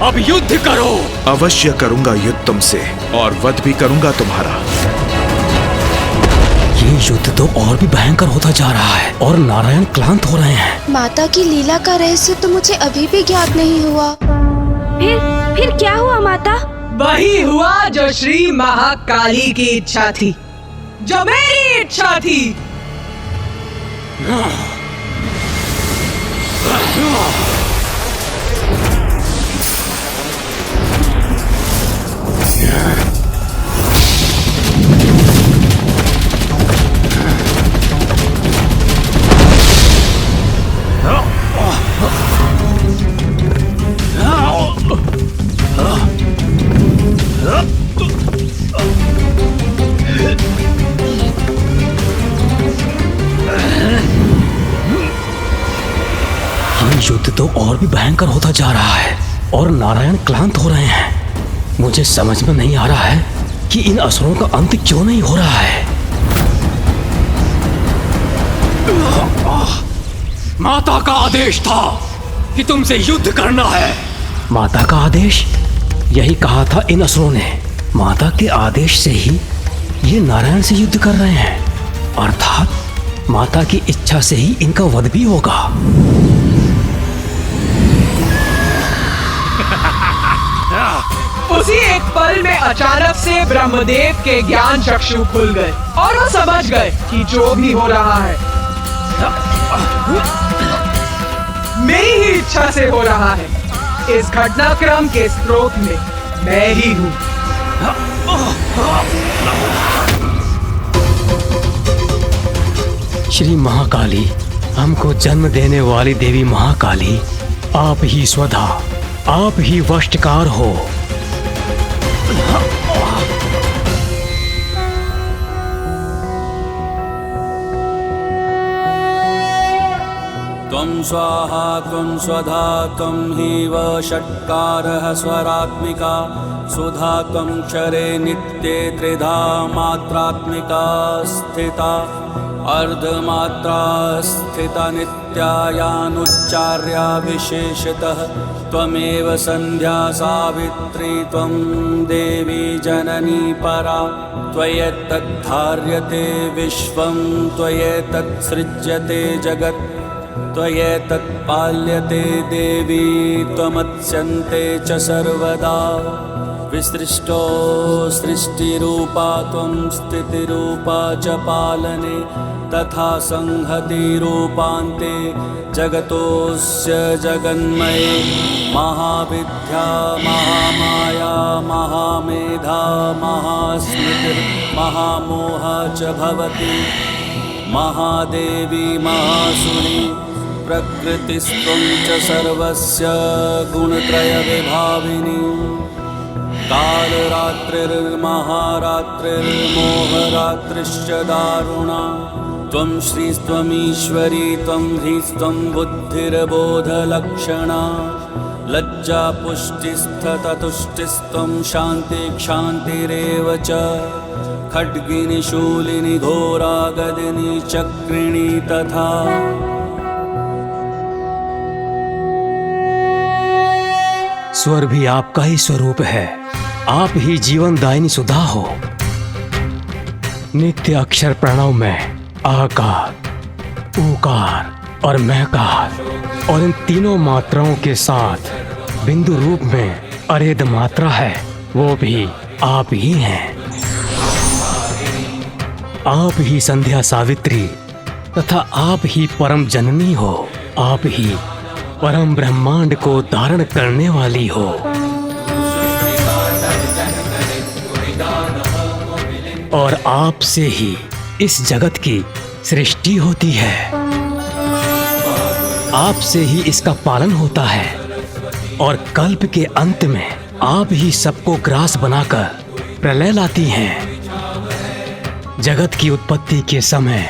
अब युद्ध करो। अवश्य करूंगा युद्ध तुमसे और वध भी करूंगा तुम्हारा। ये युद्ध तो और भी भयंकर होता जा रहा है और नारायण क्लांत हो रहे हैं। माता की लीला का रहस्य तो मुझे अभी भी ज्ञात नहीं हुआ। फिर क्या हुआ माता? वही हुआ जो श्री महाकाली की इच्छा थी, जो मेरी इच्छा थी। युद्ध तो और भी भयंकर होता जा रहा है और नारायण क्लांत हो रहे हैं। मुझे समझ में नहीं आ रहा है कि इन असुरों का अंत क्यों नहीं हो रहा है। माता का आदेश था कि तुमसे युद्ध करना है। माता का आदेश? यही कहा था इन असुरों ने। माता के आदेश से ही ये नारायण से युद्ध कर रहे हैं, अर्थात माता की इच्छा से ही इनका वध भी होगा। उसी एक पल में अचानक से ब्रह्मदेव के ज्ञान चक्षु खुल गए और वो समझ गए कि जो भी हो रहा है मेरी ही इच्छा से हो रहा है। इस घटनाक्रम के स्रोत में मैं ही हूँ। श्री महाकाली, हमको जन्म देने वाली देवी महाकाली, आप ही स्वधा, आप ही वशकार हो। त्वं स्वाहा त्वं स्वधा त्वं हि वषट्कारः स्वरात्मिका सुधा त्वं क्षरे नित्ये त्रिधा मात्रात्मिका स्थिता अर्धमात्रा स्थिता नित्यायानुच्चार्या विशेषतः त्वमेव संध्या सावित्री त्वं देवी जननी परा त्वयैतद्धार्यते विश्वं त्वयैतत्सृज्यते जगत् त्वयैतत्पाल्यते देवी त्वमत्स्यन्ते च सर्वदा विसृष्टो सृष्टिरूपा त्वं स्थितिरूपा च पालने तथा संहतिरूपान्ते जगतोऽस्य जगन्मये महाविद्या महामाया महामेधा महास्मृतिर्महामोहा च भवति महादेवी महासुरी प्रकृतिस्त्वं च सर्वस्य गुणत्रयविभाविनी कालरात्रिर्महारात्रिर्मोहरात्रिश्च दारुणा त्वं श्रीस्त्वमीश्वरी त्वं ह्रीस्त्वं बुद्धिर्बोधलक्षणा लज्जा पुष्टिस्तथा तुष्टिस्त्वं शान्तिक्षान्तिरेव च खड्गिनी शूलिनी घोरा गदिनी चक्रिणी तथा स्वर भी आपका ही स्वरूप है। आप ही जीवनदायिनी सुधा हो। नित्य अक्षर प्रणव में आकार, ऊकार और महकार और इन तीनों मात्राओं के साथ बिंदु रूप में अरेद मात्रा है, वो भी आप ही हैं। आप ही संध्या सावित्री तथा आप ही परम जननी हो। आप ही परम ब्रह्मांड को धारण करने वाली हो। और आप से ही इस जगत की सृष्टि होती है। आप से ही इसका पालन होता है और कल्प के अंत में आप ही सबको ग्रास बनाकर प्रलय लाती हैं। जगत की उत्पत्ति के समय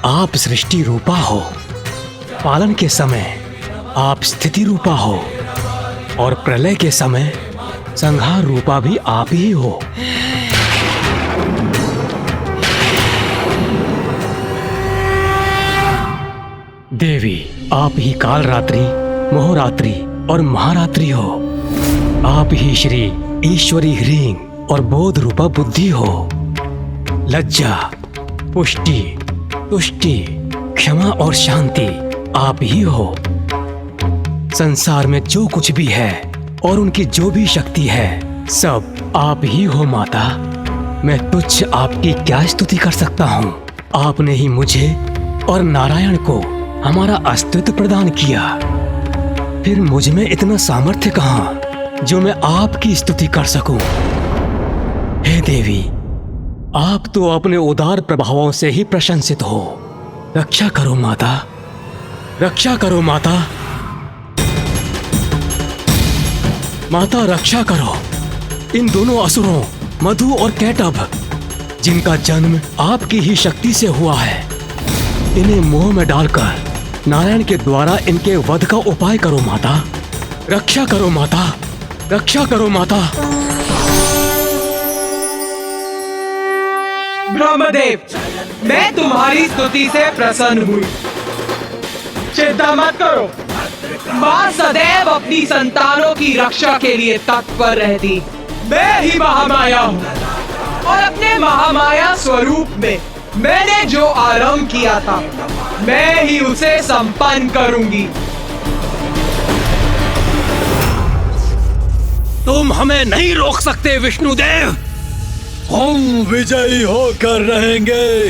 आप सृष्टि रूपा हो, पालन के समय आप स्थिति रूपा हो और प्रलय के समय संहार रूपा भी आप ही हो। देवी, आप ही काल रात्रि, मोहरात्रि और महारात्रि हो। आप ही श्री ईश्वरी ह्रीं और बोध रूपा बुद्धि हो। लज्जा, पुष्टि, तुष्टि, क्षमा और शांति आप ही हो। संसार में जो कुछ भी है और उनकी जो भी शक्ति है सब आप ही हो माता। मैं तुच्छ आपकी क्या स्तुति कर सकता हूँ। आपने ही मुझे और नारायण को हमारा अस्तित्व प्रदान किया, फिर मुझ में इतना सामर्थ्य कहाँ जो मैं आपकी स्तुति कर सकूं। हे देवी, आप तो अपने उदार प्रभावों से ही प्रशंसित हो। रक्षा करो माता, रक्षा करो माता। माता रक्षा करो इन दोनों असुरों मधु और कैटभ, जिनका जन्म आपकी ही शक्ति से हुआ है। इन्हें मोह में डालकर नारायण के द्वारा इनके वध का उपाय करो माता। रक्षा करो माता, रक्षा करो माता। ब्रह्मदेव, मैं तुम्हारी स्तुति से प्रसन्न हुई। चिंता मत करो, माँ सदैव अपनी संतानों की रक्षा के लिए तत्पर रहती। मैं ही महामाया हूँ और अपने महामाया स्वरूप में मैंने जो आरंभ किया था मैं ही उसे संपन्न करूंगी। तुम हमें नहीं रोक सकते विष्णुदेव। हम विजयी होकर रहेंगे।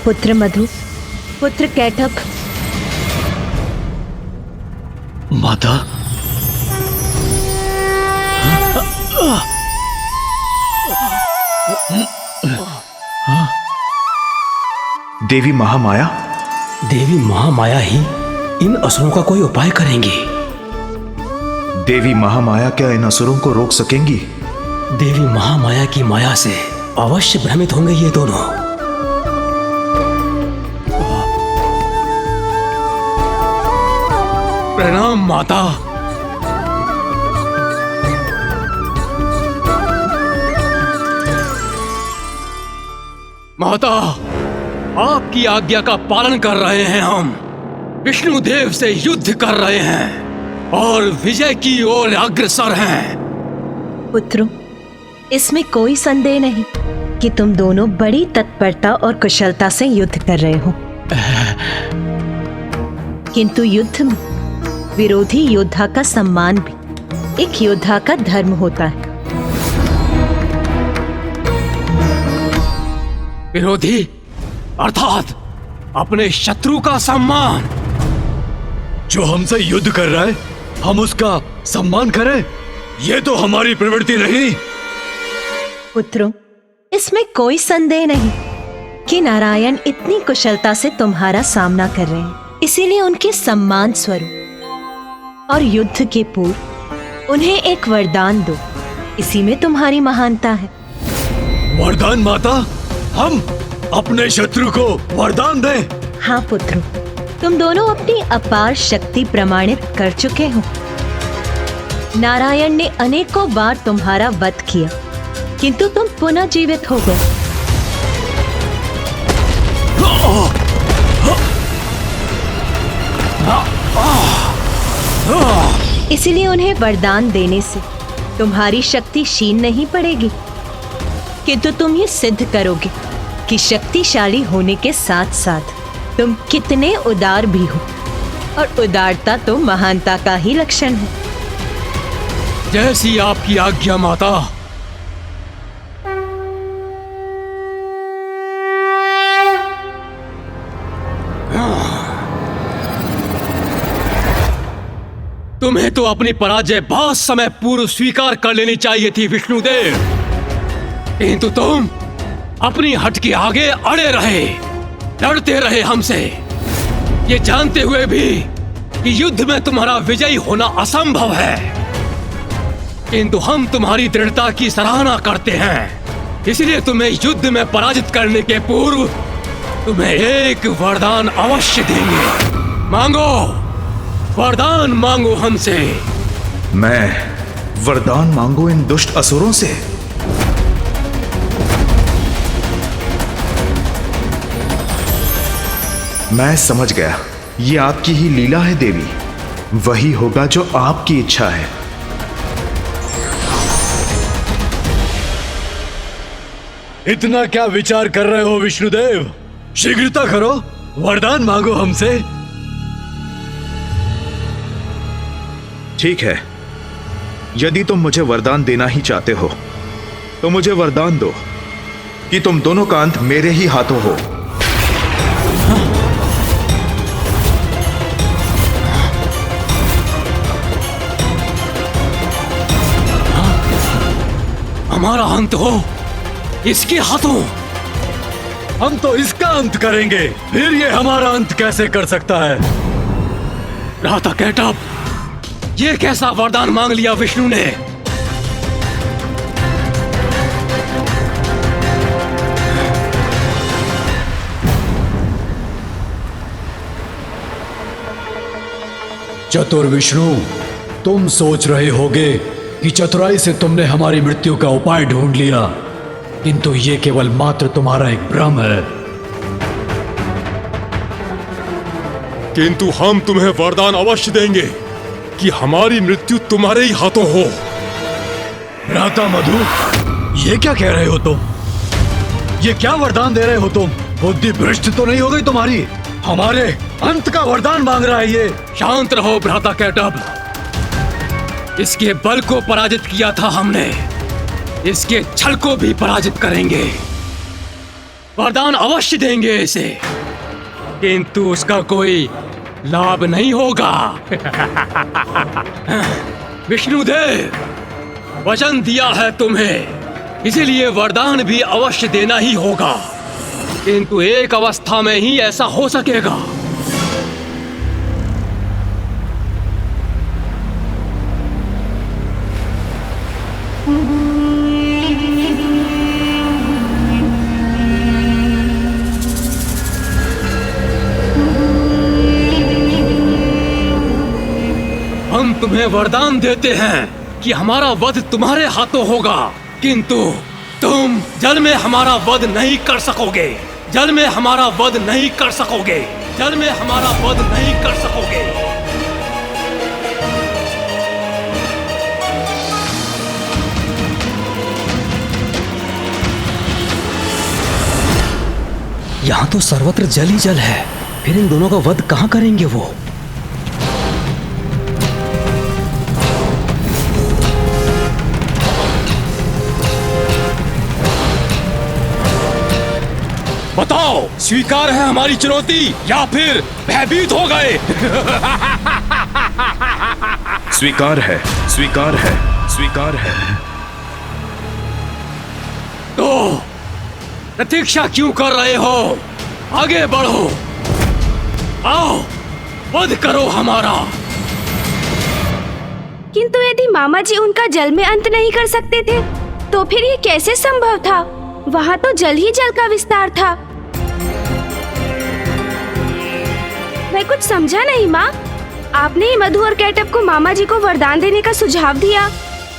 पुत्र मधु, पुत्र कैटभ। माता, देवी महामाया। देवी महामाया ही इन असुरों का कोई उपाय करेंगी। देवी महामाया क्या इन असुरों को रोक सकेंगी? देवी महामाया की माया से अवश्य भ्रमित होंगे ये दोनों। प्रणाम माता। माता, आपकी आज्ञा का पालन कर रहे हैं हम। विष्णुदेव से युद्ध कर रहे हैं और विजय की ओर अग्रसर हैं। पुत्रों, इसमें कोई संदेह नहीं कि तुम दोनों बड़ी तत्परता और कुशलता से युद्ध कर रहे हो। किंतु युद्ध में विरोधी योद्धा का सम्मान भी एक योद्धा का धर्म होता है। विरोधी अर्थात अपने शत्रु का सम्मान। जो हमसे युद्ध कर रहा है हम उसका सम्मान करें, ये तो हमारी प्रवृत्ति नहीं। पुत्रों, इसमें कोई संदेह नहीं कि नारायण इतनी कुशलता से तुम्हारा सामना कर रहे हैं, इसीलिए उनके सम्मान स्वरूप और युद्ध के पूर्व उन्हें एक वरदान दो। इसी में तुम्हारी महानता है। वरदान माता? हम अपने शत्रु को वरदान दें? हाँ पुत्रों, तुम दोनों अपनी अपार शक्ति प्रमाणित कर चुके हो। नारायण ने अनेकों बार तुम्हारा वध किया, किंतु तुम पुनः जीवित हो गए। इसीलिए उन्हें वरदान देने से तुम्हारी शक्ति क्षीण नहीं पड़ेगी, किंतु तुम ये सिद्ध करोगे कि शक्तिशाली होने के साथ साथ तुम कितने उदार भी हो, और उदारता तो महानता का ही लक्षण है। जैसी आपकी आज्ञा माता। तुम्हें तो अपनी पराजय बहुत समय पूर्व स्वीकार कर लेनी चाहिए थी विष्णुदेव, किंतु तुम अपनी हट के आगे अड़े रहे, लड़ते रहे हमसे, ये जानते हुए भी कि युद्ध में तुम्हारा विजयी होना असंभव है। किंतु हम तुम्हारी दृढ़ता की सराहना करते हैं, इसलिए तुम्हें युद्ध में पराजित करने के पूर्व तुम्हें एक वरदान अवश्य देंगे। मांगो, वरदान मांगो हमसे। मैं वरदान मांगू इन दुष्ट असुरों से? मैं समझ गया, ये आपकी ही लीला है देवी। वही होगा जो आपकी इच्छा है। इतना क्या विचार कर रहे हो विष्णुदेव? शीघ्रता करो, वरदान मांगो हमसे। ठीक है, यदि तुम मुझे वरदान देना ही चाहते हो तो मुझे वरदान दो कि तुम दोनों का अंत मेरे ही हाथों हो। हमारा अंत हो इसके हाथों। हम तो इसका अंत करेंगे, फिर ये हमारा अंत कैसे कर सकता है? राता कैटअप, ये कैसा वरदान मांग लिया विष्णु ने? चतुर विष्णु, तुम सोच रहे होगे कि चतुराई से तुमने हमारी मृत्यु का उपाय ढूंढ लिया, किंतु ये केवल मात्र तुम्हारा एक भ्रम है। किंतु हम तुम्हें वरदान अवश्य देंगे कि हमारी मृत्यु तुम्हारे ही हाथों हो। राता मधु, ये क्या कह रहे हो तुम? ये क्या वरदान दे रहे हो तुम? बुद्धि भ्रष्ट तो नहीं हो गई तुम्हारी? हमारे अंत का वरदान मांग रहा है ये। शांत रहो भ्राता कैटअप, इसके बल को पराजित किया था हमने, इसके छल को भी पराजित करेंगे। वरदान अवश्य देंगे इसे, किंतु उसका कोई लाभ नहीं होगा। विष्णुदेव, वचन दिया है तुम्हें, इसीलिए वरदान भी अवश्य देना ही होगा, किंतु एक अवस्था में ही ऐसा हो सकेगा। हम तुम्हें वरदान देते हैं कि हमारा वध तुम्हारे हाथों होगा, किंतु तुम जल में हमारा वध नहीं कर सकोगे। जल में हमारा वध नहीं कर सकोगे। जल में हमारा वध नहीं कर सकोगे। यहाँ तो सर्वत्र जल ही जल है, फिर इन दोनों का वध कहाँ करेंगे वो? बताओ, स्वीकार है हमारी चुनौती या फिर भयभीत हो गए? स्वीकार है, स्वीकार है, स्वीकार है। तो प्रतीक्षा क्यों कर रहे हो? आगे बढ़ो, आओ वध करो हमारा। किंतु यदि मामा जी उनका जल में अंत नहीं कर सकते थे तो फिर ये कैसे संभव था? वहाँ तो जल ही जल का विस्तार था। मैं कुछ समझा नहीं माँ। आपने ही मधु और कैटअप को मामा जी को वरदान देने का सुझाव दिया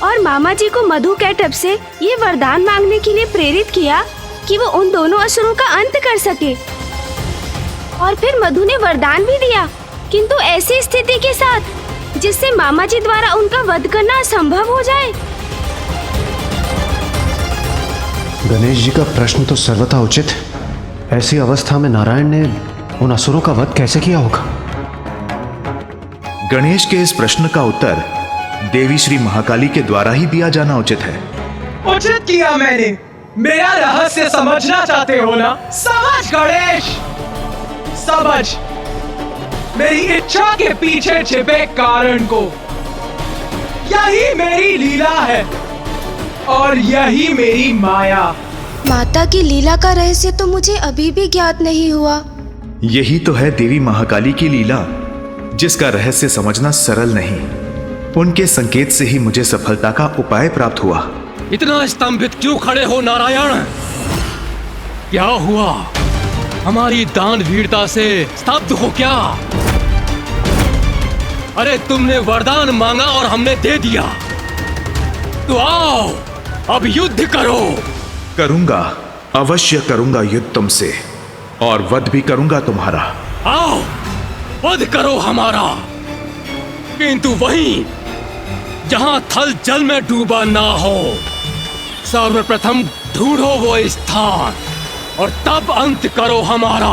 और मामा जी को मधु कैटअप से ये वरदान मांगने के लिए प्रेरित किया कि वो उन दोनों असुरों का अंत कर सके। और फिर मधु ने वरदान भी दिया, किंतु ऐसी स्थिति के साथ जिससे मामा जी द्वारा उनका वध करना असंभव हो जाए। गणेश जी का प्रश्न तो सर्वथा उचित। ऐसी अवस्था में नारायण ने उन असुरों का वध कैसे किया होगा? गणेश के इस प्रश्न का उत्तर देवी श्री महाकाली के द्वारा ही दिया जाना उचित है। उचित किया मैंने। मेरा रहस्य समझना चाहते हो ना? समझ गणेश, समझ मेरी इच्छा के पीछे छिपे कारण को। यही मेरी लीला है और यही मेरी माया। माता की लीला का रहस्य तो मुझे अभी भी ज्ञात नहीं हुआ। यही तो है देवी महाकाली की लीला, जिसका रहस्य समझना सरल नहीं। उनके संकेत से ही मुझे सफलता का उपाय प्राप्त हुआ। इतना स्तंभित क्यों खड़े हो नारायण? क्या हुआ? हमारी दान वीरता से स्तब्ध हो क्या? अरे तुमने वरदान मांगा और हमने दे दिया, तो आओ अब युद्ध करो। करूंगा, अवश्य करूंगा युद्ध तुमसे, और वध भी करूंगा तुम्हारा। आओ वध करो हमारा। किंतु वहीं जहां थल जल में डूबा ना हो, सर्वप्रथम ढूंढो वो स्थान और तब अंत करो हमारा।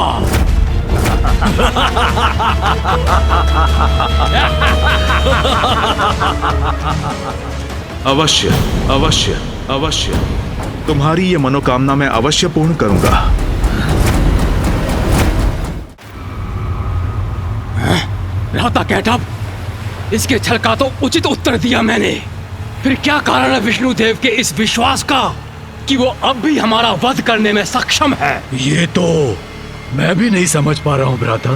अवश्य अवश्य अवश्य, तुम्हारी ये मनोकामना मैं अवश्य पूर्ण करूंगा। राता कैटअप, इसके छल का तो उचित उत्तर दिया मैंने। फिर क्या कारण है विष्णुदेव के इस विश्वास का कि वो अब भी हमारा वध करने में सक्षम है? ये तो मैं भी नहीं समझ पा रहा हूँ भ्राता।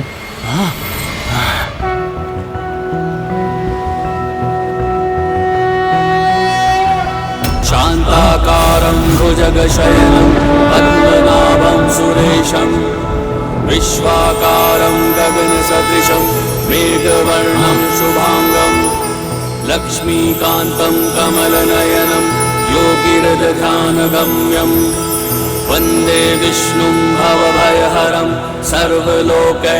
शांताकारं भुजगशयनं पद्मनाभं सुरेशं विश्वाकारं गगनसदृशं मेघवर्णं शुभांगं लक्ष्मीकान्तं कमलनयनं योगिरध्यानगम्यं वन्दे विष्णुं भवभयहरं सर्वलोकैकनाथम्।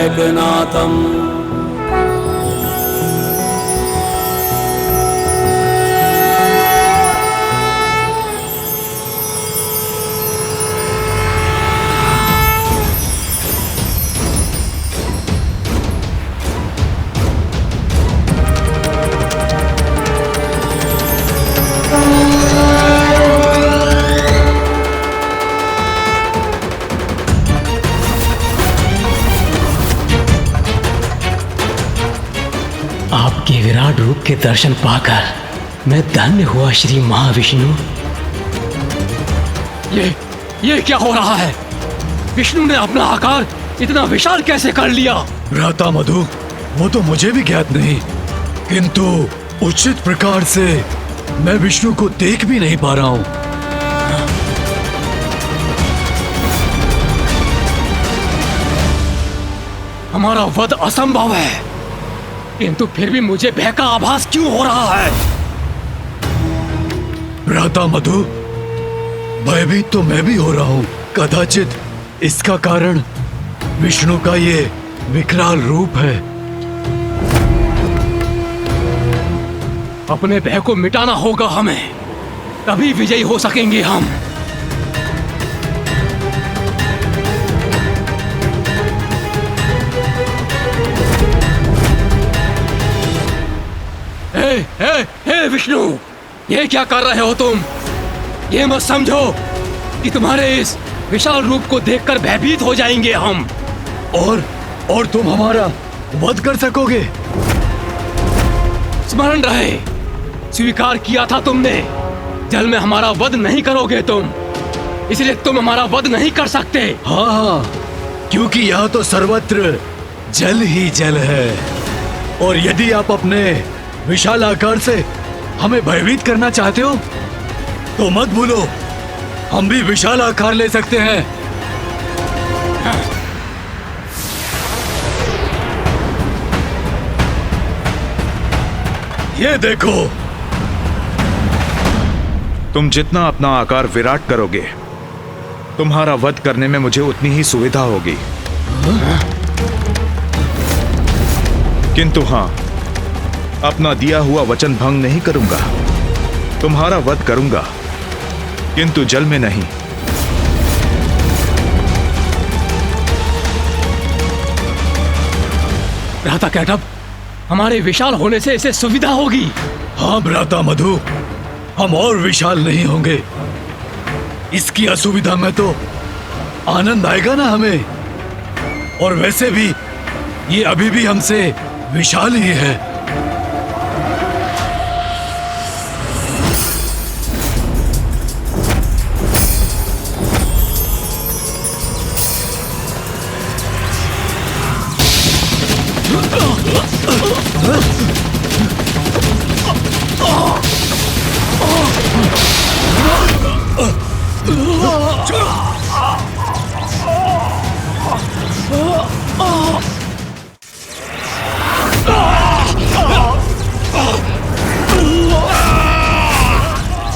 आपके विराट रूप के दर्शन पाकर मैं धन्य हुआ श्री महाविष्णु। ये क्या हो रहा है? विष्णु ने अपना आकार इतना विशाल कैसे कर लिया? भ्राता मधु, वो तो मुझे भी ज्ञात नहीं, किंतु उचित प्रकार से मैं विष्णु को देख भी नहीं पा रहा हूँ। हमारा वध असंभव है, किंतु फिर भी मुझे भय का आभास क्यों हो रहा है? भ्राता मधु, भयभीत तो मैं भी हो रहा हूँ। कदाचित इसका कारण विष्णु का ये विकराल रूप है। अपने भय को मिटाना होगा हमें, तभी विजयी हो सकेंगे हम। हे विष्णु, ये क्या कर रहे हो तुम? ये मत समझो कि तुम्हारे इस विशाल रूप को देखकर भयभीत हो जाएंगे हम। और तुम हमारा वध कर सकोगे? स्मरण रहे, स्वीकार किया था तुमने, जल में हमारा वध नहीं करोगे तुम, इसलिए तुम हमारा वध नहीं कर सकते। हाँ, क्योंकि यहाँ तो सर्वत्र जल ही जल है, और यदि आप अपने विशाल आकार से हमें भयभीत करना चाहते हो तो मत भूलो, हम भी विशाल आकार ले सकते हैं। ये देखो, तुम जितना अपना आकार विराट करोगे, तुम्हारा वध करने में मुझे उतनी ही सुविधा होगी। किंतु हाँ, अपना दिया हुआ वचन भंग नहीं करूंगा। तुम्हारा वध करूंगा, किंतु जल में नहीं। भ्राता कैटअप, हमारे विशाल होने से इसे सुविधा होगी। हाँ भ्राता मधु, हम और विशाल नहीं होंगे। इसकी असुविधा में तो आनंद आएगा ना हमें, और वैसे भी ये अभी भी हमसे विशाल ही है।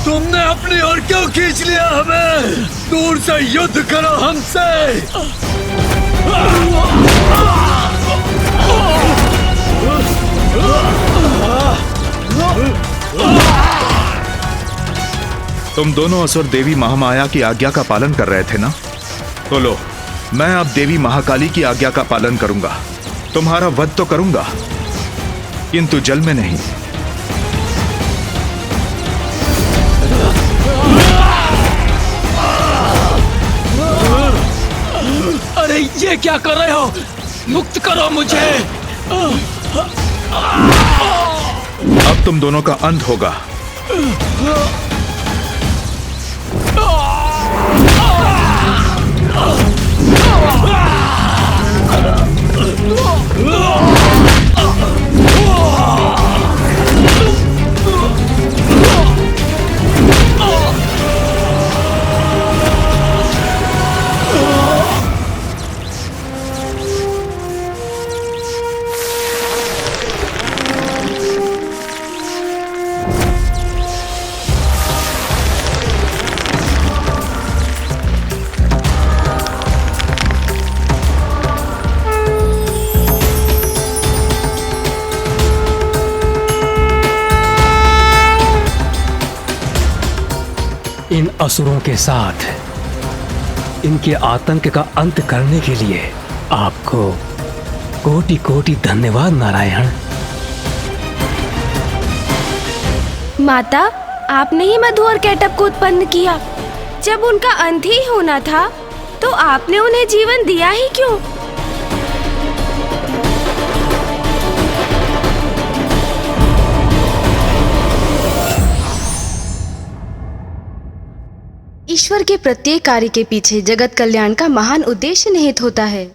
तुमने अपनी ओर क्यों खींच लिया हमें? दूर से युद्ध करो हमसे। तुम दोनों असुर देवी महामाया की आज्ञा का पालन कर रहे थे ना? तो लो, मैं अब देवी महाकाली की आज्ञा का पालन करूंगा। तुम्हारा वध तो करूंगा, किंतु जल में नहीं। अरे ये क्या कर रहे हो? मुक्त करो मुझे। अब तुम दोनों का अंत होगा। इन असुरों के साथ इनके आतंक का अंत करने के लिए आपको कोटि कोटि धन्यवाद नारायण। माता, आपने ही मधु और कैटअप को उत्पन्न किया। जब उनका अंत ही होना था तो आपने उन्हें जीवन दिया ही क्यों? ईश्वर के प्रत्येक कार्य के पीछे जगत कल्याण का महान उद्देश्य निहित होता है।